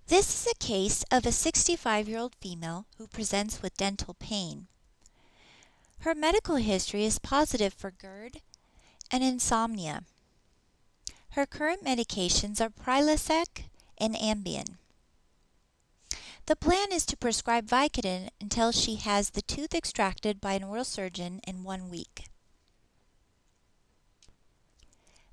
This is a case of a 65-year-old female who presents with dental pain. Her medical history is positive for GERD and insomnia. Her current medications are Prilosec and Ambien. The plan is to prescribe Vicodin until she has the tooth extracted by an oral surgeon in 1 week.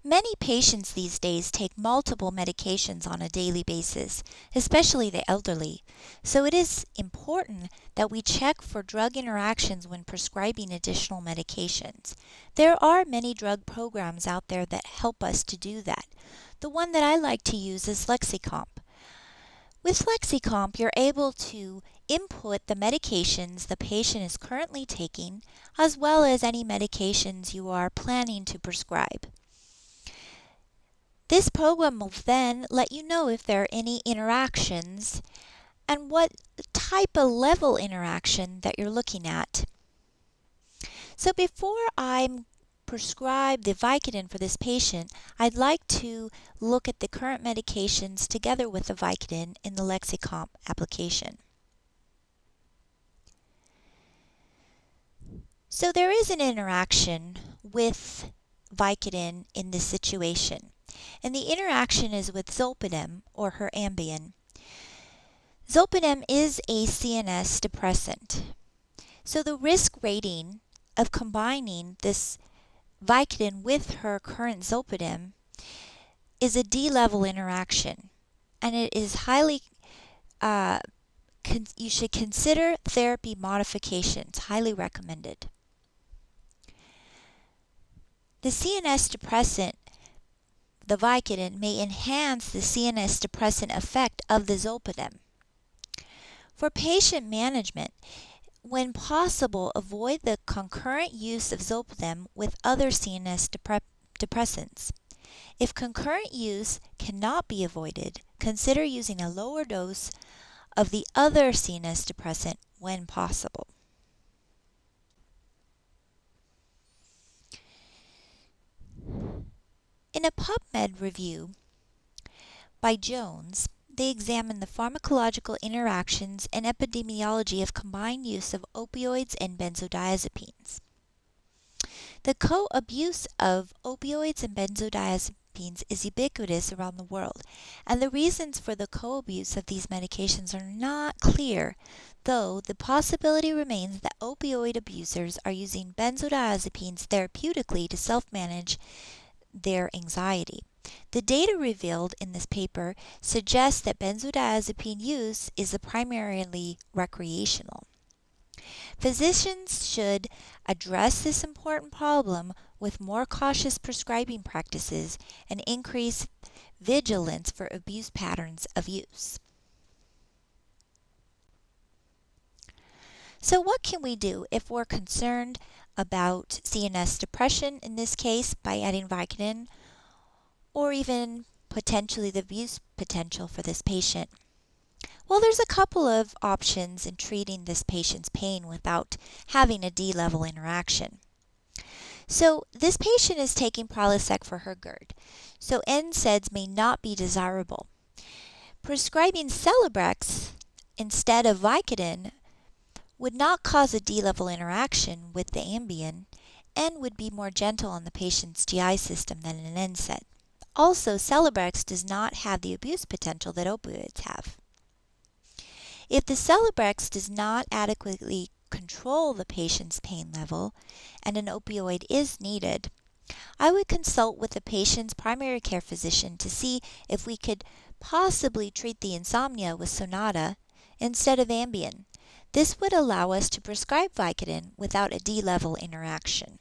Many patients these days take multiple medications on a daily basis, especially the elderly, so it is important that we check for drug interactions when prescribing additional medications. There are many drug programs out there that help us to do that. The one that I like to use is Lexicomp. With Lexicomp, you're able to input the medications the patient is currently taking, as well as any medications you are planning to prescribe. This program will then let you know if there are any interactions and what type of level interaction that you're looking at. So before I prescribe the Vicodin for this patient, I'd like to look at the current medications together with the Vicodin in the Lexicomp application. So there is an interaction with Vicodin in this situation, and the interaction is with Zolpidem or her Ambien. Zolpidem is a CNS depressant. So the risk rating of combining this Vicodin with her current Zolpidem is a D-level interaction, and it is highly you should consider therapy modifications, highly recommended. The CNS depressant, the Vicodin, may enhance the CNS depressant effect of the Zolpidem. For patient management, when possible, avoid the concurrent use of Zolpidem with other CNS depressants. If concurrent use cannot be avoided, consider using a lower dose of the other CNS depressant when possible. In a PubMed review by Jones, they examined the pharmacological interactions and epidemiology of combined use of opioids and benzodiazepines. The co-abuse of opioids and benzodiazepines is ubiquitous around the world, and the reasons for the co-abuse of these medications are not clear, though the possibility remains that opioid abusers are using benzodiazepines therapeutically to self-manage their anxiety. The data revealed in this paper suggests that benzodiazepine use is primarily recreational. Physicians should address this important problem with more cautious prescribing practices and increase vigilance for abuse patterns of use. So what can we do if we're concerned about CNS depression, in this case by adding Vicodin, or even potentially the abuse potential for this patient? Well, there's a couple of options in treating this patient's pain without having a D-level interaction. So this patient is taking Prilosec for her GERD, so NSAIDs may not be desirable. Prescribing Celebrex instead of Vicodin would not cause a D-level interaction with the Ambien and would be more gentle on the patient's GI system than an NSAID. Also, Celebrex does not have the abuse potential that opioids have. If the Celebrex does not adequately control the patient's pain level and an opioid is needed, I would consult with the patient's primary care physician to see if we could possibly treat the insomnia with Sonata instead of Ambien. This would allow us to prescribe Vicodin without a D-level interaction.